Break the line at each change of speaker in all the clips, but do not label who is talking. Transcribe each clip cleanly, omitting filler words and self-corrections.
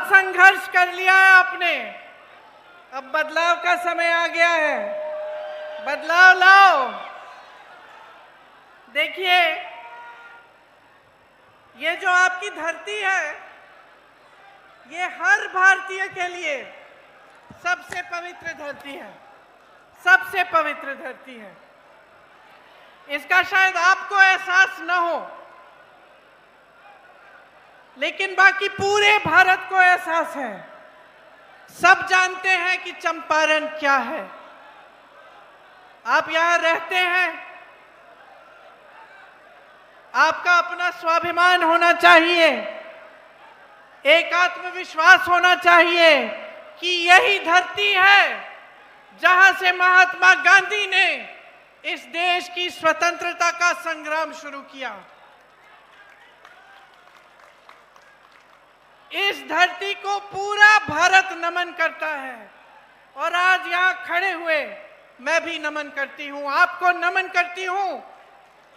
संघर्ष कर लिया है आपने, अब बदलाव का समय आ गया है, बदलाव लाओ। देखिए, ये जो आपकी धरती है, ये हर भारतीय के लिए सबसे पवित्र धरती है, सबसे पवित्र धरती है। इसका शायद आपको एहसास न हो, लेकिन बाकी पूरे भारत को एहसास है। सब जानते हैं कि चंपारण क्या है। आप यहां रहते हैं, आपका अपना स्वाभिमान होना चाहिए, एक आत्मविश्वास होना चाहिए कि यही धरती है जहां से महात्मा गांधी ने इस देश की स्वतंत्रता का संग्राम शुरू किया। इस धरती को पूरा भारत नमन करता है और आज यहां खड़े हुए मैं भी नमन करती हूं, आपको नमन करती हूं,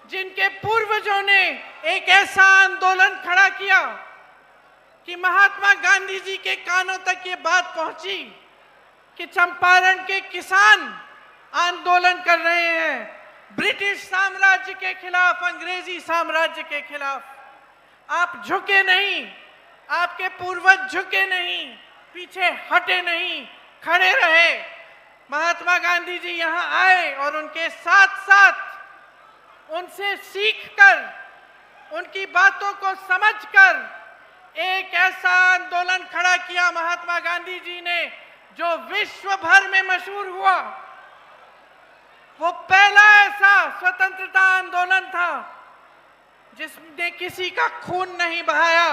जिनके पूर्वजों ने एक ऐसा आंदोलन खड़ा किया कि महात्मा गांधी जी के कानों तक ये बात पहुंची कि चंपारण के किसान आंदोलन कर रहे हैं ब्रिटिश साम्राज्य के खिलाफ, अंग्रेजी साम्राज्य के खिलाफ। आप झुके नहीं, आपके पूर्वज झुके नहीं, पीछे हटे नहीं, खड़े रहे। महात्मा गांधी जी यहां आए और उनके साथ साथ उनसे सीखकर, उनकी बातों को समझकर एक ऐसा आंदोलन खड़ा किया महात्मा गांधी जी ने जो विश्व भर में मशहूर हुआ। वो पहला ऐसा स्वतंत्रता आंदोलन था जिसने किसी का खून नहीं बहाया,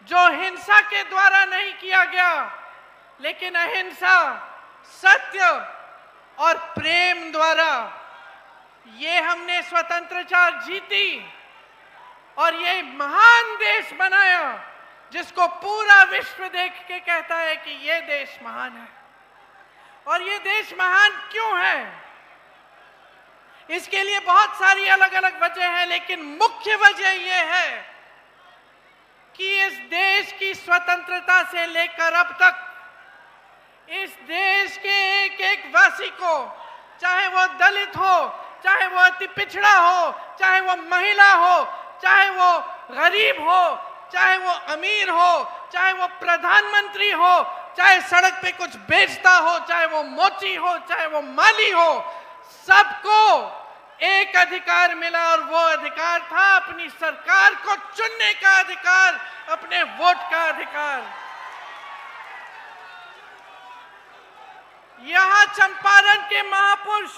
जो हिंसा के द्वारा नहीं किया गया, लेकिन अहिंसा, सत्य और प्रेम द्वारा ये हमने स्वतंत्रता जीती और ये महान देश बनाया जिसको पूरा विश्व देख के कहता है कि ये देश महान है। और ये देश महान क्यों है? इसके लिए बहुत सारी अलग अलग वजह हैं, लेकिन मुख्य वजह ये है कि इस देश की स्वतंत्रता से लेकर अब तक इस देश के एक एक वासी को, चाहे वो दलित हो, चाहे वो अति पिछड़ा हो, चाहे वो महिला हो, चाहे वो गरीब हो, चाहे वो अमीर हो, चाहे वो प्रधानमंत्री हो, चाहे सड़क पे कुछ बेचता हो, चाहे वो मोची हो, चाहे वो माली हो, सबको एक अधिकार मिला और वो अधिकार था अपनी सरकार को चुनने का अधिकार, अपने वोट का अधिकार। यहां चंपारण के महापुरुष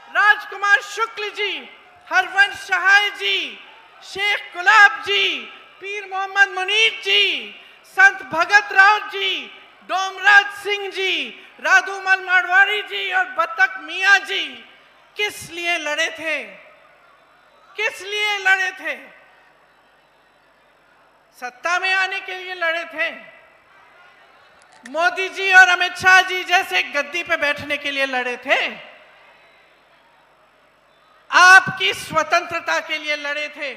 राजकुमार शुक्ल जी, हरवंश सहाय जी, शेख गुलाब जी, पीर मोहम्मद मुनीर जी, संत भगत राव जी, डोमराज सिंह जी, राधूमल मारवाड़ी जी और बतक मियां जी किस लिए लड़े थे? किस लिए लड़े थे? सत्ता में आने के लिए लड़े थे। मोदी जी और अमित शाह जी जैसे गद्दी पे बैठने के लिए लड़े थे। आपकी स्वतंत्रता के लिए लड़े थे,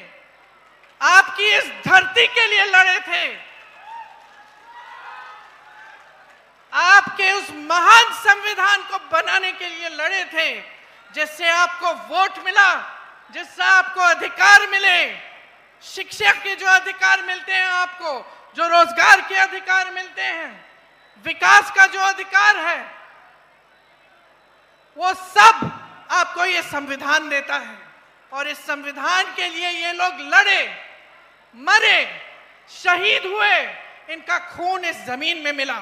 आपकी इस धरती के लिए लड़े थे, आपके उस महान संविधान को बनाने के लिए लड़े थे जिससे आपको वोट मिला, जिससे आपको अधिकार मिले, शिक्षा के जो अधिकार मिलते हैं आपको, जो रोजगार के अधिकार मिलते हैं, विकास का जो अधिकार है, वो सब आपको ये संविधान देता है। और इस संविधान के लिए ये लोग लड़े, मरे, शहीद हुए, इनका खून इस जमीन में मिला।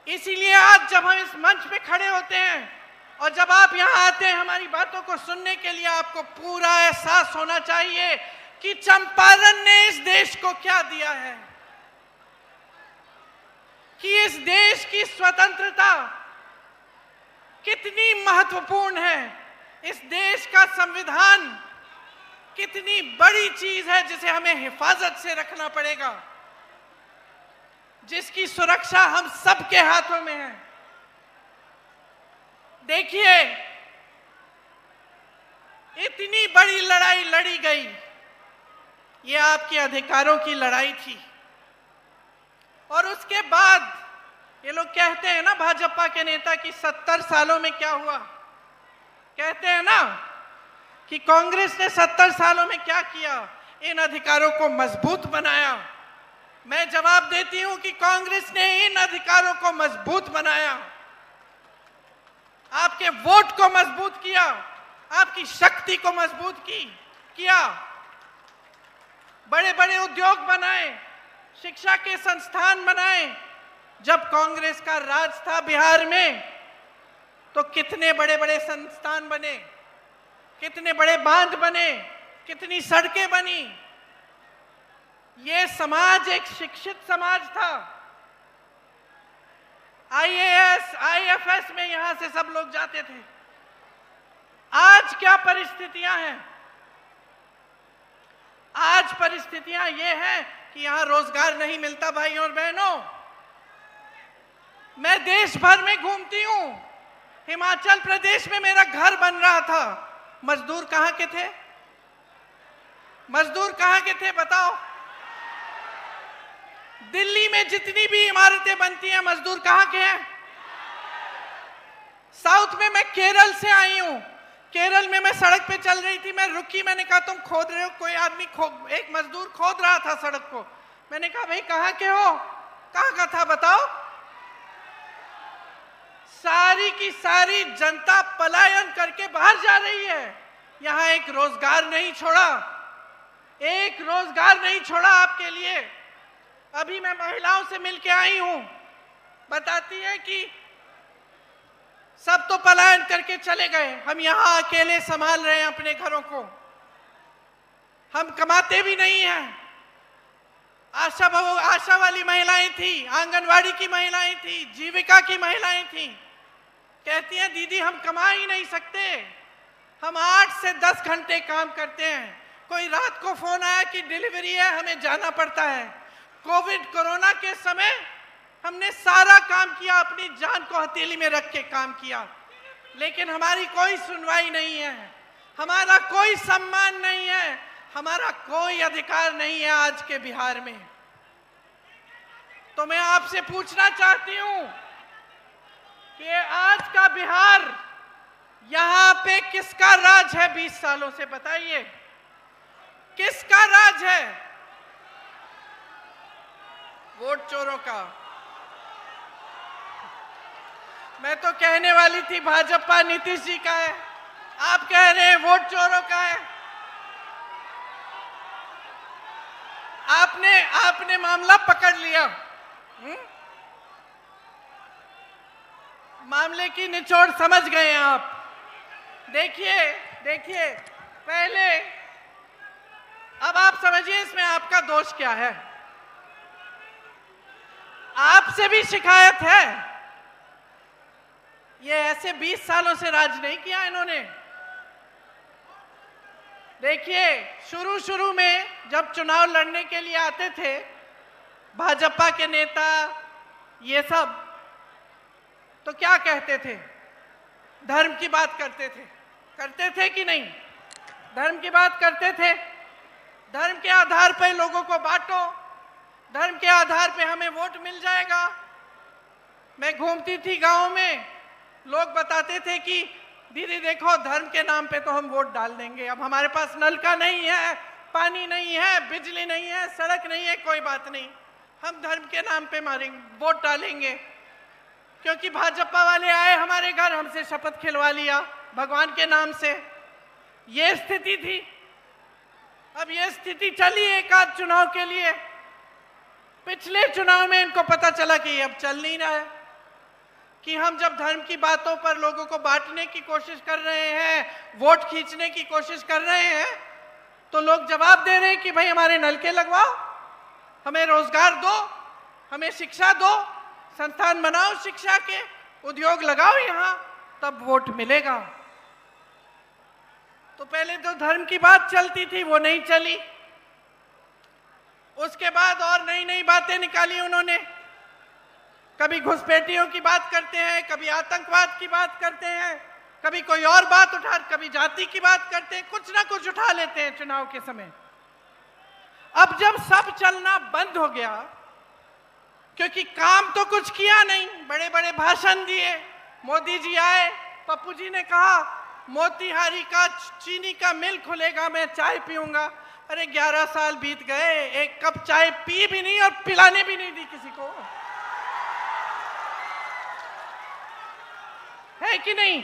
इसीलिए आज जब हम इस मंच पे खड़े होते हैं और जब आप यहां आते हैं हमारी बातों को सुनने के लिए, आपको पूरा एहसास होना चाहिए कि चंपारण ने इस देश को क्या दिया है, कि इस देश की स्वतंत्रता कितनी महत्वपूर्ण है, इस देश का संविधान कितनी बड़ी चीज है जिसे हमें हिफाजत से रखना पड़ेगा, जिसकी सुरक्षा हम सबके हाथों में है। देखिए, इतनी बड़ी लड़ाई लड़ी गई, ये आपके अधिकारों की लड़ाई थी। और उसके बाद ये लोग कहते हैं ना, भाजपा के नेता, कि 70 सालों में क्या हुआ। कहते हैं ना कि कांग्रेस ने 70 सालों में क्या किया, इन अधिकारों को मजबूत बनाया। मैं जवाब देती हूं कि कांग्रेस ने इन अधिकारों को मजबूत बनाया, आपके वोट को मजबूत किया, आपकी शक्ति को मजबूत किया। बड़े बड़े उद्योग बनाए, शिक्षा के संस्थान बनाए। जब कांग्रेस का राज था बिहार में तो कितने बड़े बड़े संस्थान बने, कितने बड़े बांध बने, कितनी सड़कें बनी। ये समाज एक शिक्षित समाज था। आईएएस, आईएफएस में यहां से सब लोग जाते थे। आज क्या परिस्थितियां हैं? आज परिस्थितियां ये हैं कि यहां रोजगार नहीं मिलता। भाइयों और बहनों, मैं देश भर में घूमती हूं। हिमाचल प्रदेश में मेरा घर बन रहा था, मजदूर कहां के थे? मजदूर कहां के थे बताओ? दिल्ली में जितनी भी इमारतें बनती हैं, मजदूर कहां के हैं? साउथ में मैं केरल से आई हूं। केरल में मैं सड़क पे चल रही थी, मैं रुकी, मैंने कहा तुम खोद रहे हो? कोई आदमी एक मजदूर खोद रहा था सड़क को। मैंने कहा भाई कहां के हो? कहां का था बताओ? सारी की सारी जनता पलायन करके बाहर जा रही है। यहां एक रोजगार नहीं छोड़ा, एक रोजगार नहीं छोड़ा आपके लिए। अभी मैं महिलाओं से मिलके आई हूं, बताती है कि सब तो पलायन करके चले गए, हम यहां अकेले संभाल रहे हैं अपने घरों को। हम कमाते भी नहीं हैं। आशा वाली महिलाएं थी, आंगनवाड़ी की महिलाएं थी, जीविका की महिलाएं थी, कहती हैं दीदी हम कमा ही नहीं सकते, हम 8 से 10 घंटे काम करते हैं। कोई रात को फोन आया कि डिलीवरी है, हमें जाना पड़ता है। कोविड कोरोना के समय हमने सारा काम किया, अपनी जान को हथेली में रख के काम किया, लेकिन हमारी कोई सुनवाई नहीं है, हमारा कोई सम्मान नहीं है, हमारा कोई अधिकार नहीं है आज के बिहार में। तो मैं आपसे पूछना चाहती हूं कि आज का बिहार, यहां पे किसका राज है 20 सालों से? बताइए किसका राज है? वोट चोरों का। मैं तो कहने वाली थी भाजपा नीतीश जी का है, आप कह रहे हैं वोट चोरों का है। आपने मामला पकड़ लिया। मामले की निचोड़ समझ गए हैं आप। देखिए पहले, अब आप समझिए इसमें आपका दोष क्या है। आपसे भी शिकायत है। ये ऐसे 20 सालों से राज नहीं किया इन्होंने। देखिए शुरू में जब चुनाव लड़ने के लिए आते थे भाजपा के नेता, ये सब, तो क्या कहते थे? धर्म की बात करते थे कि नहीं? धर्म की बात करते थे। धर्म के आधार पर लोगों को बांटो, धर्म के आधार पे हमें वोट मिल जाएगा। मैं घूमती थी गांव में, लोग बताते थे कि दीदी देखो धर्म के नाम पे तो हम वोट डाल देंगे, अब हमारे पास नल का नहीं है, पानी नहीं है, बिजली नहीं है, सड़क नहीं है, कोई बात नहीं, हम धर्म के नाम पे मारेंगे, वोट डालेंगे, क्योंकि भाजपा वाले आए हमारे घर, हमसे शपथ खिलवा लिया भगवान के नाम से। ये स्थिति थी। अब ये स्थिति चली एक आध चुनाव के लिए। पिछले चुनाव में इनको पता चला कि अब चल नहीं रहा है, कि हम जब धर्म की बातों पर लोगों को बांटने की कोशिश कर रहे हैं, वोट खींचने की कोशिश कर रहे हैं, तो लोग जवाब दे रहे हैं कि भाई हमारे नलके लगवाओ, हमें रोजगार दो, हमें शिक्षा दो, संस्थान बनाओ शिक्षा के, उद्योग लगाओ यहां, तब वोट मिलेगा। तो पहले तो धर्म की बात चलती थी, वो नहीं चली। उसके बाद और नई नई बातें निकाली उन्होंने। कभी घुसपैठियों की बात करते हैं, कभी आतंकवाद की बात करते हैं, कभी कोई और बात कभी जाति की बात करते हैं, कुछ ना कुछ उठा लेते हैं चुनाव के समय। अब जब सब चलना बंद हो गया, क्योंकि काम तो कुछ किया नहीं, बड़े बड़े भाषण दिए, मोदी जी आए, पप्पू जी ने कहा मोतिहारी का चीनी का मिल खुलेगा, मैं चाय पीऊंगा। अरे 11 साल बीत गए, एक कप चाय पी भी नहीं और पिलाने भी नहीं दी किसी को, है कि नहीं?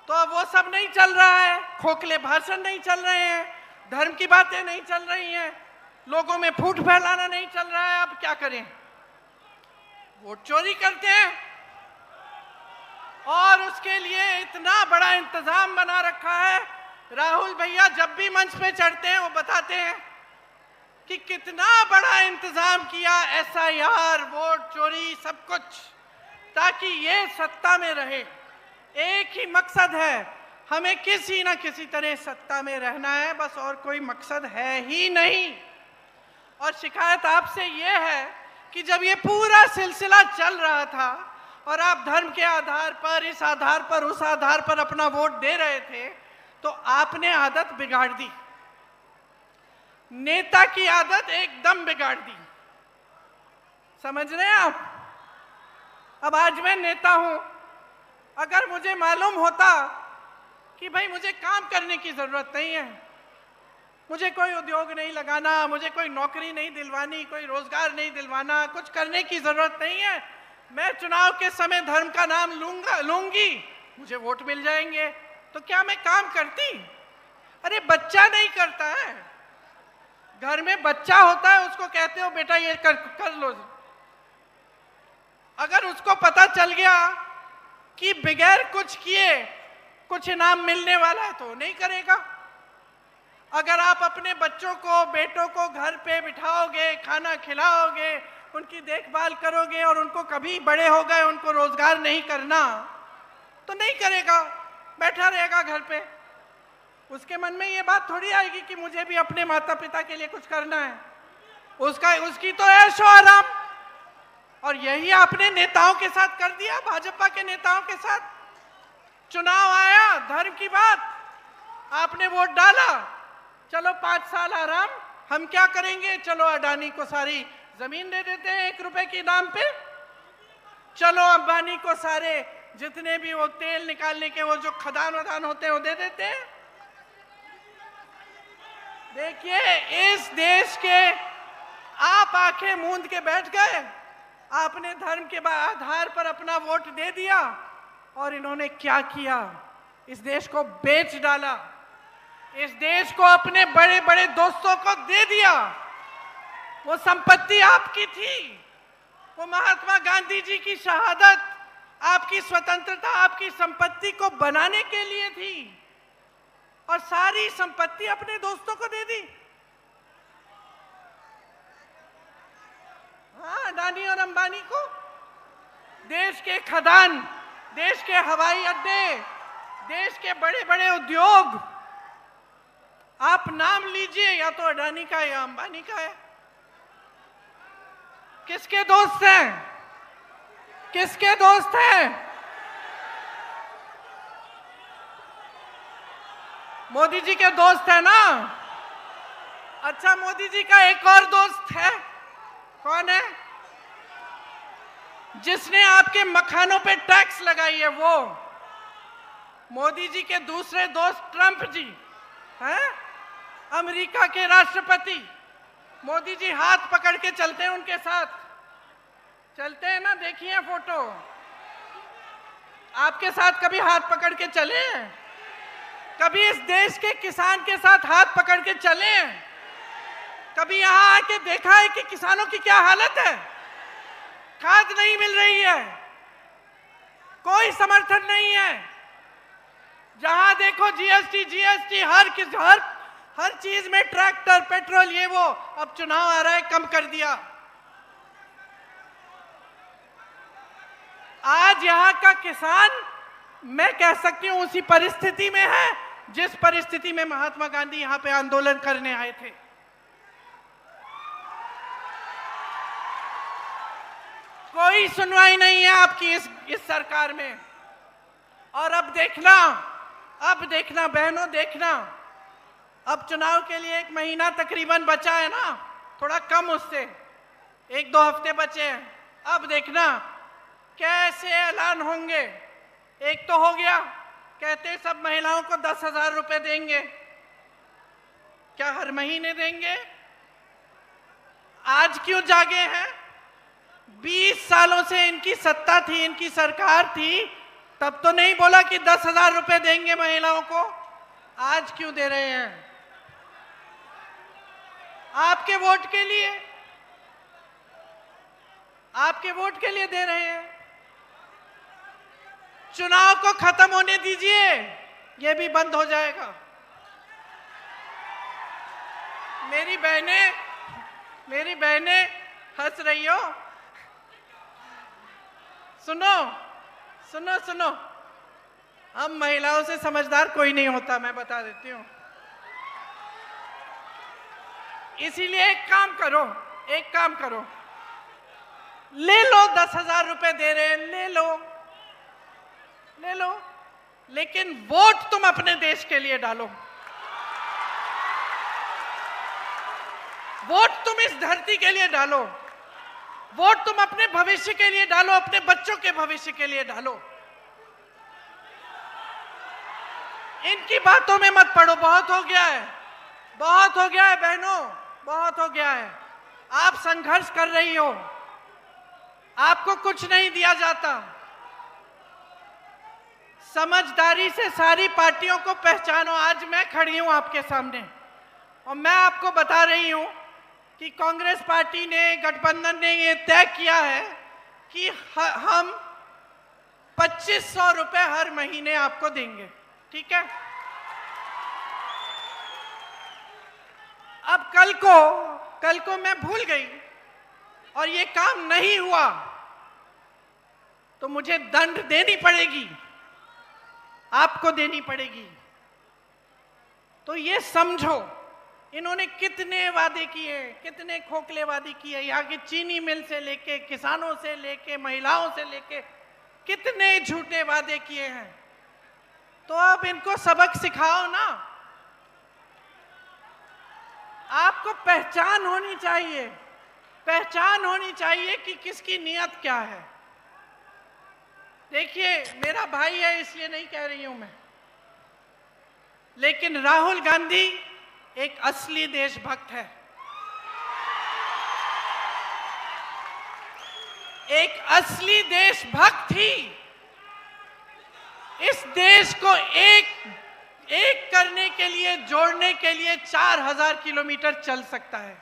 तो अब वो सब नहीं चल रहा है, खोखले भाषण नहीं चल रहे हैं, धर्म की बातें नहीं चल रही हैं, लोगों में फूट फैलाना नहीं चल रहा है। अब क्या करें? वोट चोरी करते हैं और उसके लिए इतना बड़ा इंतजाम बना रखा है। राहुल भैया जब भी मंच पे चढ़ते हैं वो बताते हैं कि कितना बड़ा इंतजाम किया, SIR, वोट चोरी, सब कुछ, ताकि ये सत्ता में रहे। एक ही मकसद है, हमें किसी ना किसी तरह सत्ता में रहना है, बस, और कोई मकसद है ही नहीं। और शिकायत आपसे ये है कि जब ये पूरा सिलसिला चल रहा था और आप धर्म के आधार पर, इस आधार पर, उस आधार पर अपना वोट दे रहे थे, तो आपने आदत बिगाड़ दी, नेता की आदत एकदम बिगाड़ दी। समझ रहे हैं आप? अब आज मैं नेता हूं, अगर मुझे मालूम होता कि भाई मुझे काम करने की जरूरत नहीं है, मुझे कोई उद्योग नहीं लगाना, मुझे कोई नौकरी नहीं दिलवानी, कोई रोजगार नहीं दिलवाना, कुछ करने की जरूरत नहीं है, मैं चुनाव के समय धर्म का नाम लूंगी, मुझे वोट मिल जाएंगे, तो क्या मैं काम करती? अरे बच्चा नहीं करता है, घर में बच्चा होता है, उसको कहते हो बेटा ये कर लो। अगर उसको पता चल गया कि बगैर कुछ किए कुछ इनाम मिलने वाला है तो नहीं करेगा। अगर आप अपने बच्चों को, बेटों को घर पे बिठाओगे, खाना खिलाओगे, उनकी देखभाल करोगे और उनको कभी बड़े हो गए उनको रोजगार नहीं करना, तो नहीं करेगा, बैठा रहेगा घर पे। उसके मन में ये बात थोड़ी आएगी कि मुझे भी अपने माता पिता के लिए कुछ करना है। उसकी तो ऐशो आराम। और यही आपने नेताओं के साथ कर दिया, भाजपा के नेताओं के साथ। चुनाव आया, धर्म की बात, आपने वोट डाला, चलो 5 साल आराम, हम क्या करेंगे, चलो अडानी को सारी जमीन दे देते हैं 1 रुपए के दाम पे, चलो अंबानी को सारे जितने भी वो तेल निकालने के वो जो खदान वदान होते हैं वो दे देते हैं। देखिए, इस देश के आप आंखें मूंद के बैठ गए, आपने धर्म के आधार पर अपना वोट दे दिया और इन्होंने क्या किया, इस देश को बेच डाला, इस देश को अपने बड़े बड़े दोस्तों को दे दिया। वो संपत्ति आपकी थी, वो महात्मा गांधी जी की शहादत, आपकी स्वतंत्रता, आपकी संपत्ति को बनाने के लिए थी, और सारी संपत्ति अपने दोस्तों को दे दी। हाँ, अडानी और अंबानी को। देश के खदान, देश के हवाई अड्डे, देश के बड़े बड़े उद्योग, आप नाम लीजिए, या तो अडानी का है या अंबानी का है। किसके दोस्त हैं? किसके दोस्त हैं? मोदी जी के दोस्त है ना? अच्छा, मोदी जी का एक और दोस्त है, कौन है? जिसने आपके मखानों पे टैक्स लगाई है, वो मोदी जी के दूसरे दोस्त ट्रंप जी हैं, अमेरिका के राष्ट्रपति। मोदी जी हाथ पकड़ के चलते हैं, उनके साथ चलते हैं ना, देखिए फोटो। आपके साथ कभी हाथ पकड़ के चले? कभी इस देश के किसान के साथ हाथ पकड़ के चले? कभी यहां आके देखा है कि किसानों की क्या हालत है? खाद नहीं मिल रही है, कोई समर्थन नहीं है, जहां देखो जीएसटी, हर चीज में ट्रैक्टर, पेट्रोल, ये वो। अब चुनाव आ रहा है, कम कर दिया। आज यहां का किसान, मैं कह सकती हूं, उसी परिस्थिति में है जिस परिस्थिति में महात्मा गांधी यहां पे आंदोलन करने आए थे। कोई सुनवाई नहीं है आपकी इस सरकार में। और अब देखना बहनों, देखना, अब चुनाव के लिए 1 महीना तकरीबन बचा है ना, थोड़ा कम उससे 1-2 हफ्ते बचे हैं। अब देखना कैसे ऐलान होंगे। एक तो हो गया, कहते सब महिलाओं को 10,000 रुपए देंगे। क्या हर महीने देंगे? आज क्यों जागे हैं? 20 सालों से इनकी सत्ता थी, इनकी सरकार थी, तब तो नहीं बोला कि 10,000 रुपए देंगे महिलाओं को। आज क्यों दे रहे हैं? आपके वोट के लिए, आपके वोट के लिए दे रहे हैं। चुनाव को खत्म होने दीजिए, ये भी बंद हो जाएगा। मेरी बहनें हंस रही हो। सुनो सुनो सुनो, हम महिलाओं से समझदार कोई नहीं होता, मैं बता देती हूं। इसीलिए एक काम करो, ले लो। 10,000 रुपए दे रहे हैं, ले लो, लेकिन वोट तुम अपने देश के लिए डालो। वोट तुम इस धरती के लिए डालो। वोट तुम अपने भविष्य के लिए डालो, अपने बच्चों के भविष्य के लिए डालो। इनकी बातों में मत पड़ो, बहुत हो गया है बहनों, बहुत हो गया है। आप संघर्ष कर रही हो, आपको कुछ नहीं दिया जाता। समझदारी से सारी पार्टियों को पहचानो। आज मैं खड़ी हूं आपके सामने और मैं आपको बता रही हूं कि कांग्रेस पार्टी ने, गठबंधन ने ये तय किया है कि हम 2500 रुपए हर महीने आपको देंगे, ठीक है? अब कल को मैं भूल गई और ये काम नहीं हुआ तो मुझे दंड देनी पड़ेगी, आपको देनी पड़ेगी। तो ये समझो, इन्होंने कितने वादे किए, कितने खोखले वादे किए। यहाँ की चीनी मिल से लेके, किसानों से लेके, महिलाओं से लेके कितने झूठे वादे किए हैं। तो अब इनको सबक सिखाओ ना। आपको पहचान होनी चाहिए कि किसकी नियत क्या है। देखिए, मेरा भाई है इसलिए नहीं कह रही हूं मैं, लेकिन राहुल गांधी एक असली देशभक्त है। एक असली देशभक्त ही इस देश को एक करने के लिए, जोड़ने के लिए 4000 किलोमीटर चल सकता है।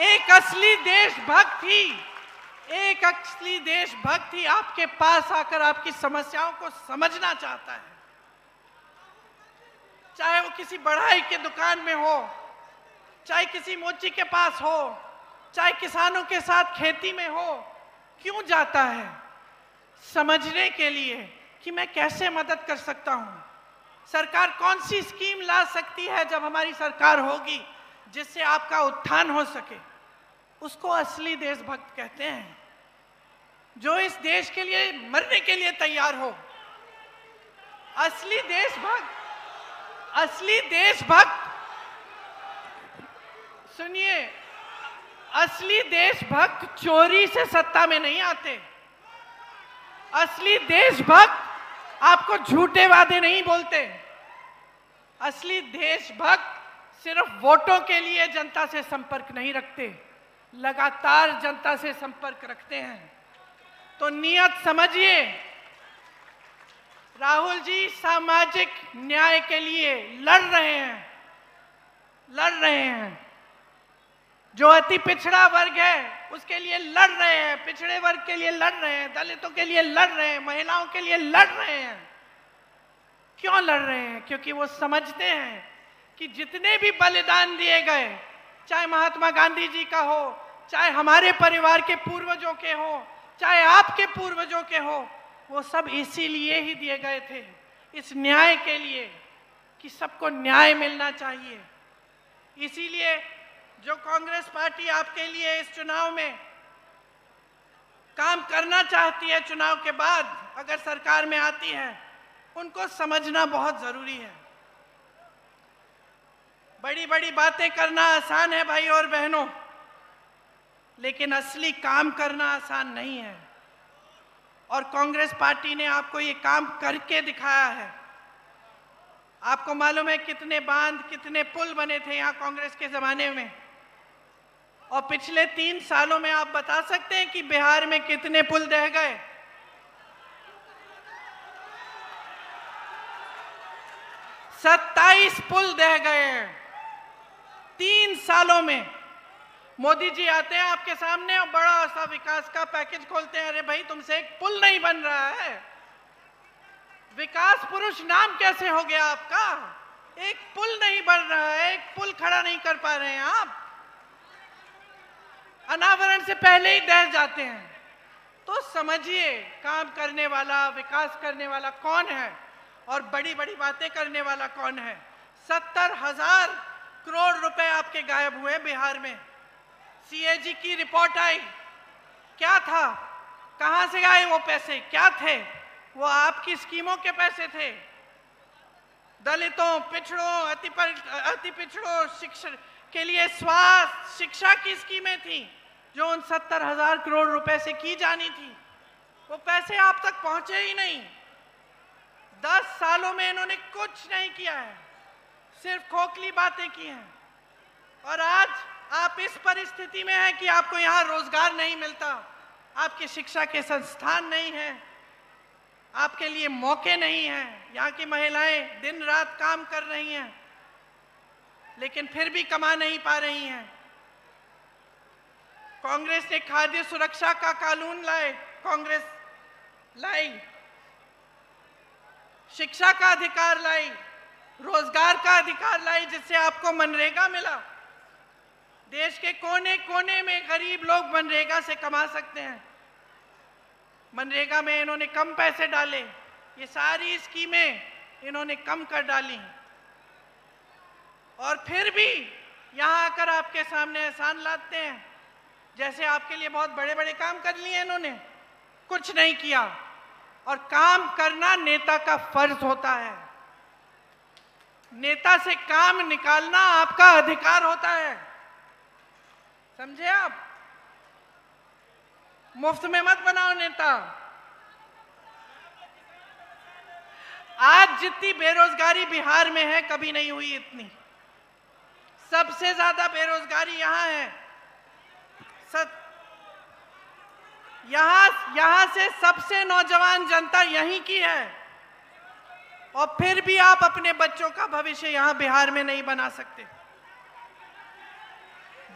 एक असली देशभक्त ही आपके पास आकर आपकी समस्याओं को समझना चाहता है। चाहे वो किसी बढ़ाई के दुकान में हो, चाहे किसी मोची के पास हो, चाहे किसानों के साथ खेती में हो, क्यों जाता है? समझने के लिए कि मैं कैसे मदद कर सकता हूं। सरकार कौन सी स्कीम ला सकती है जब हमारी सरकार होगी जिससे आपका उत्थान हो सके। उसको असली देशभक्त कहते हैं, जो इस देश के लिए मरने के लिए तैयार हो। असली देशभक्त सुनिए, असली देशभक्त चोरी से सत्ता में नहीं आते। असली देशभक्त आपको झूठे वादे नहीं बोलते। असली देशभक्त सिर्फ वोटों के लिए जनता से संपर्क नहीं रखते, लगातार जनता से संपर्क रखते हैं। तो नियत समझिए, राहुल जी सामाजिक न्याय के लिए लड़ रहे हैं। जो अति पिछड़ा वर्ग है उसके लिए लड़ रहे हैं, पिछड़े वर्ग के लिए लड़ रहे हैं, दलितों के लिए लड़ रहे हैं, महिलाओं के लिए लड़ रहे हैं। क्यों लड़ रहे हैं? क्योंकि वो समझते हैं कि जितने भी बलिदान दिए गए, चाहे महात्मा गांधी जी का हो, चाहे हमारे परिवार के पूर्वजों के हो, चाहे आपके पूर्वजों के हो, वो सब इसीलिए ही दिए गए थे, इस न्याय के लिए कि सबको न्याय मिलना चाहिए। इसीलिए जो कांग्रेस पार्टी आपके लिए इस चुनाव में काम करना चाहती है, चुनाव के बाद अगर सरकार में आती है, उनको समझना बहुत जरूरी है। बड़ी बड़ी बातें करना आसान है भाई और बहनों, लेकिन असली काम करना आसान नहीं है। और कांग्रेस पार्टी ने आपको ये काम करके दिखाया है। आपको मालूम है कितने बांध, कितने पुल बने थे यहाँ कांग्रेस के जमाने में, और पिछले 3 सालों में आप बता सकते हैं कि बिहार में कितने पुल रह गए? 27 पुल रह गए हैं 3 सालों में। मोदी जी आते हैं आपके सामने और बड़ा सा विकास का पैकेज खोलते हैं। अरे भाई, तुमसे एक पुल नहीं बन रहा है। विकास पुरुष नाम कैसे हो गया आपका? एक पुल नहीं बन रहा है, एक पुल खड़ा नहीं कर पा रहे हैं आप। अनावरण से पहले ही दह जाते हैं। तो समझिए काम करने वाला, विकास करने वाला कौन है और बड़ी बड़ी बातें करने वाला कौन है। 70,000 करोड़ रुपए आपके गायब हुए बिहार में। सीएजी की रिपोर्ट आई, क्या था? कहां से आए वो पैसे? क्या थे वो? आपकी स्कीमों के पैसे थे। दलितों, पिछड़ों, अति पिछड़ों शिक्षा के लिए स्वास्थ्य, शिक्षा की स्कीमें थी जो उन 70,000 करोड़ रुपए से की जानी थी। वो पैसे आप तक पहुंचे ही नहीं। 10 सालों में इन्होंने कुछ नहीं किया है, सिर्फ खोखली बातें की हैं। और आज आप इस परिस्थिति में हैं कि आपको यहाँ रोजगार नहीं मिलता, आपकी शिक्षा के संस्थान नहीं हैं, आपके लिए मौके नहीं हैं। यहाँ की महिलाएं दिन रात काम कर रही हैं, लेकिन फिर भी कमा नहीं पा रही हैं। कांग्रेस ने खाद्य सुरक्षा का कानून लाए, कांग्रेस लाई, शिक्षा का अधिकार लाई, रोजगार का अधिकार लाई, जिससे आपको मनरेगा मिला। देश के कोने कोने में गरीब लोग मनरेगा से कमा सकते हैं। मनरेगा में इन्होंने कम पैसे डाले, ये सारी स्कीमें इन्होंने कम कर डाली, और फिर भी यहाँ आकर आपके सामने एहसान लाते हैं जैसे आपके लिए बहुत बड़े बड़े काम कर लिए इन्होंने। कुछ नहीं किया। और काम करना नेता का फर्ज होता है। नेता से काम निकालना आपका अधिकार होता है, समझे आप? मुफ्त में मत बनाओ नेता। आज जितनी बेरोजगारी बिहार में है, कभी नहीं हुई इतनी। सबसे ज्यादा बेरोजगारी यहां है। यहां से सबसे नौजवान जनता यहीं की है, और फिर भी आप अपने बच्चों का भविष्य यहां बिहार में नहीं बना सकते।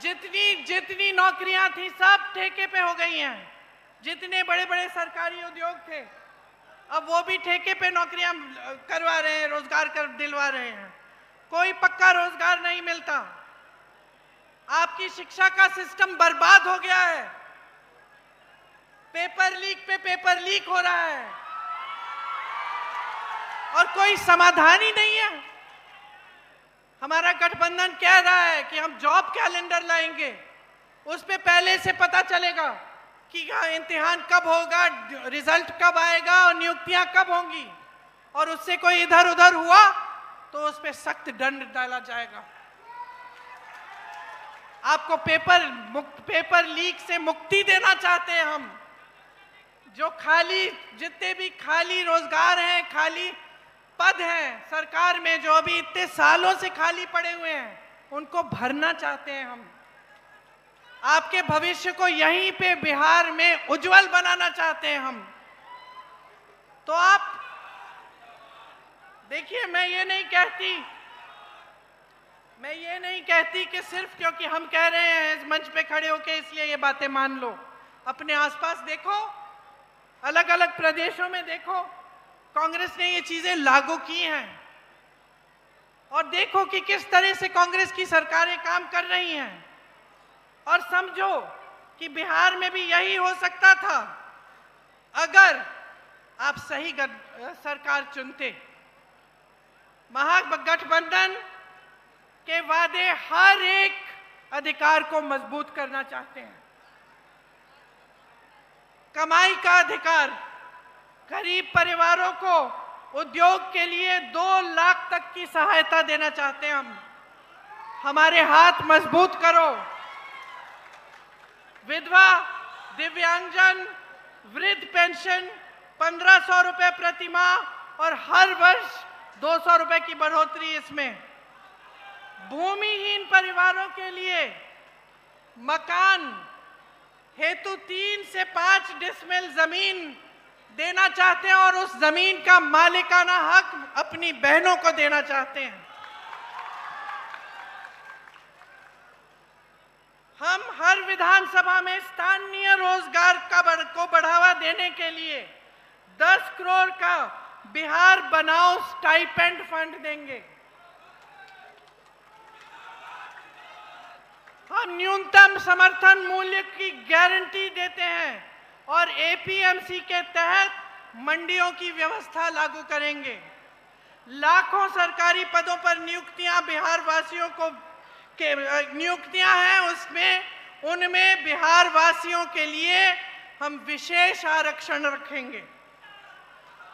जितनी नौकरियां थी सब ठेके पे हो गई हैं। जितने बड़े बड़े सरकारी उद्योग थे, अब वो भी ठेके पे नौकरियां करवा रहे हैं, रोजगार दिलवा रहे हैं। कोई पक्का रोजगार नहीं मिलता। आपकी शिक्षा का सिस्टम बर्बाद हो गया है। पेपर लीक पे पेपर लीक हो रहा है, और कोई समाधान ही नहीं है। हमारा गठबंधन कह रहा है कि हम जॉब कैलेंडर लाएंगे, उस पे पहले से पता चलेगा कि इम्तिहान कब होगा, रिजल्ट कब आएगा और नियुक्तियां कब होंगी, और उससे कोई इधर उधर हुआ तो उस पे सख्त दंड डाला जाएगा। आपको पेपर लीक से मुक्ति देना चाहते हैं हम। जो जितने भी खाली रोजगार हैं, खाली पद हैं सरकार में, जो अभी इतने सालों से खाली पड़े हुए हैं, उनको भरना चाहते हैं हम। आपके भविष्य को यहीं पे बिहार में उज्जवल बनाना चाहते हैं हम। तो आप देखिए, मैं ये नहीं कहती कि सिर्फ क्योंकि हम कह रहे हैं इस मंच पे खड़े होके इसलिए ये बातें मान लो। अपने आसपास देखो, अलग अलग प्रदेशों में देखो, कांग्रेस ने ये चीजें लागू की हैं, और देखो कि किस तरह से कांग्रेस की सरकारें काम कर रही हैं। और समझो कि बिहार में भी यही हो सकता था अगर आप सही सरकार चुनते। महागठबंधन के वादे हर एक अधिकार को मजबूत करना चाहते हैं। कमाई का अधिकार, गरीब परिवारों को उद्योग के लिए 2 लाख तक की सहायता देना चाहते हैं हम। हमारे हाथ मजबूत करो। विधवा, दिव्यांगजन, वृद्ध पेंशन 1500 रुपए प्रति माह और हर वर्ष 200 रुपए की बढ़ोतरी। इसमें भूमिहीन परिवारों के लिए मकान हेतु 3 से 5 डिसमिल जमीन देना चाहते हैं और उस जमीन का मालिकाना हक अपनी बहनों को देना चाहते हैं। हम हर विधानसभा में स्थानीय रोजगार को बढ़ावा देने के लिए 10 करोड़ का बिहार बनाओ स्टाइपेंड फंड देंगे। हम न्यूनतम समर्थन मूल्य की गारंटी देते हैं और एपीएमसी के तहत मंडियों की व्यवस्था लागू करेंगे। लाखों सरकारी पदों पर नियुक्तियां बिहार वासियों को नियुक्तियां हैं, उनमें बिहार वासियों के लिए हम विशेष आरक्षण रखेंगे।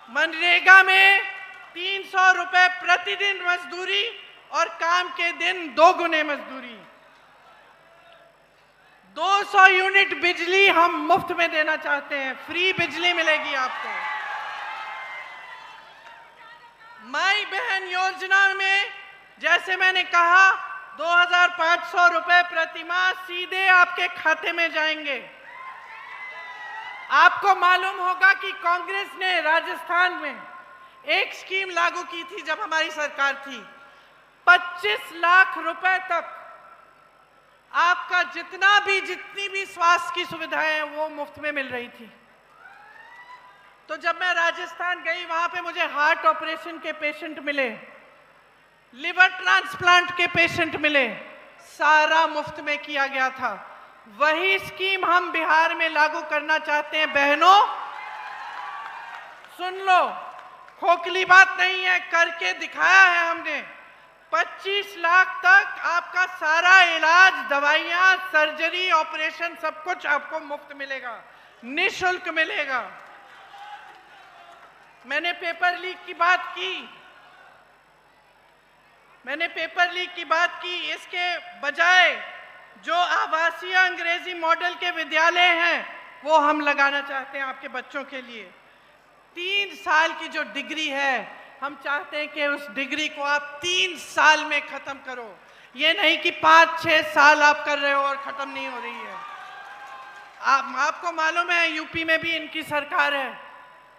मनरेगा में 300 रुपए प्रतिदिन मजदूरी और काम के दिन 2 गुने मजदूरी। 200 यूनिट बिजली हम मुफ्त में देना चाहते हैं, फ्री बिजली मिलेगी आपको। माई बहन योजना में जैसे मैंने कहा 2500 रुपए प्रति माह सीधे आपके खाते में जाएंगे। आपको मालूम होगा कि कांग्रेस ने राजस्थान में एक स्कीम लागू की थी जब हमारी सरकार थी। 25 लाख रुपए तक आपका जितनी भी स्वास्थ्य की सुविधाएं हैं वो मुफ्त में मिल रही थी। तो जब मैं राजस्थान गई वहां पे मुझे हार्ट ऑपरेशन के पेशेंट मिले, लिवर ट्रांसप्लांट के पेशेंट मिले, सारा मुफ्त में किया गया था। वही स्कीम हम बिहार में लागू करना चाहते हैं। बहनों सुन लो, खोखली बात नहीं है, करके दिखाया है हमने। 25 लाख तक आपका सारा इलाज, दवाइयां, सर्जरी, ऑपरेशन सब कुछ आपको मुफ्त मिलेगा, निःशुल्क मिलेगा। मैंने पेपर लीक की बात की। इसके बजाय जो आवासीय अंग्रेजी मॉडल के विद्यालय हैं वो हम लगाना चाहते हैं आपके बच्चों के लिए। 3 साल की जो डिग्री है हम चाहते हैं कि उस डिग्री को आप 3 साल में खत्म करो। ये नहीं कि 5-6 साल आप कर रहे हो और खत्म नहीं हो रही है। आपको मालूम है यूपी में भी इनकी सरकार है।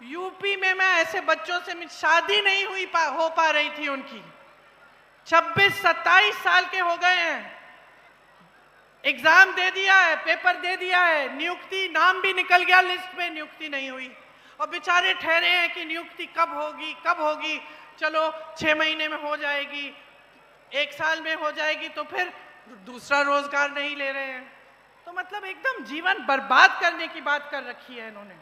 यूपी में मैं ऐसे बच्चों से शादी नहीं हो पा रही थी उनकी, 26-27 साल के हो गए हैं। एग्जाम दे दिया है, पेपर दे दिया है, नियुक्ति नाम भी निकल गया लिस्ट में, नियुक्ति नहीं हुई और बेचारे ठहरे हैं कि नियुक्ति कब होगी। चलो 6 महीने में हो जाएगी, 1 साल में हो जाएगी, तो फिर दूसरा रोजगार नहीं ले रहे हैं। तो मतलब एकदम जीवन बर्बाद करने की बात कर रखी है इन्होंने।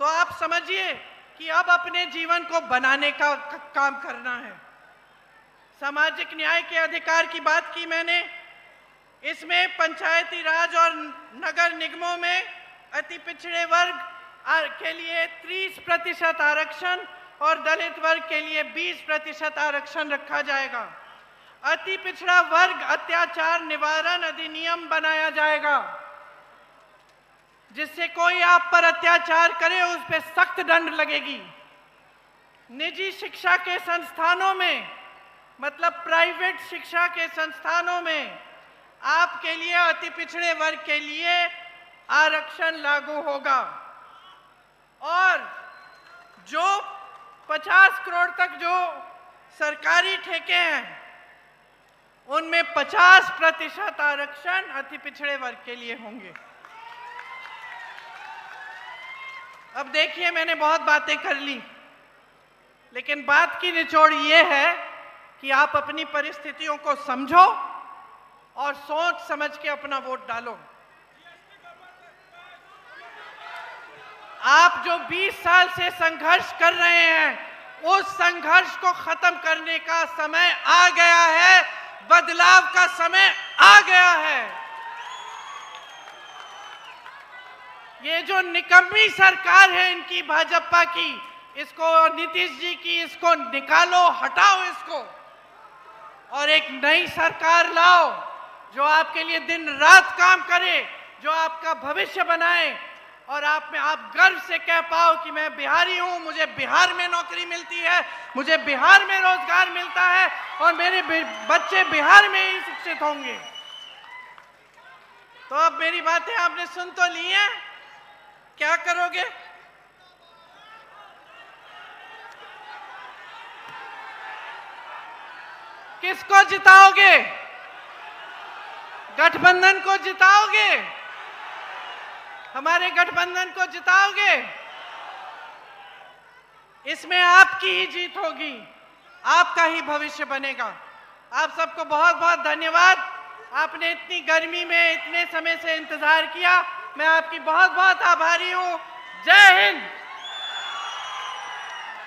तो आप समझिए कि अब अपने जीवन को बनाने का काम करना है। सामाजिक न्याय के अधिकार की बात की मैंने। इसमें पंचायती राज और नगर निगमों में अति पिछड़े वर्ग के लिए 30% आरक्षण और दलित वर्ग के लिए 20% आरक्षण रखा जाएगा। अति पिछड़ा वर्ग अत्याचार निवारण अधिनियम बनाया जाएगा, जिससे कोई आप पर अत्याचार करे उस पर सख्त दंड लगेगी। निजी शिक्षा के संस्थानों में, मतलब प्राइवेट शिक्षा के संस्थानों में आपके लिए, अति पिछड़े वर्ग के लिए आरक्षण लागू होगा। और जो 50 करोड़ तक जो सरकारी ठेके हैं उनमें 50% आरक्षण अति पिछड़े वर्ग के लिए होंगे। अब देखिए, मैंने बहुत बातें कर ली, लेकिन बात की निचोड़ ये है कि आप अपनी परिस्थितियों को समझो और सोच समझ के अपना वोट डालो। आप जो 20 साल से संघर्ष कर रहे हैं उस संघर्ष को खत्म करने का समय आ गया है, बदलाव का समय आ गया है। ये जो निकम्मी सरकार है इनकी, भाजपा की, इसको, नीतीश जी की, इसको निकालो, हटाओ इसको। और एक नई सरकार लाओ जो आपके लिए दिन रात काम करे, जो आपका भविष्य बनाए और आप गर्व से कह पाओ कि मैं बिहारी हूं, मुझे बिहार में नौकरी मिलती है, मुझे बिहार में रोजगार मिलता है और मेरे बच्चे बिहार में ही शिक्षित होंगे। तो अब मेरी बातें आपने सुन तो ली हैं, क्या करोगे? किसको जिताओगे? गठबंधन को जिताओगे? हमारे गठबंधन को जिताओगे? इसमें आपकी ही जीत होगी, आपका ही भविष्य बनेगा। आप सबको बहुत बहुत धन्यवाद। आपने इतनी गर्मी में इतने समय से इंतजार किया, मैं आपकी बहुत बहुत आभारी हूं। जय हिंद।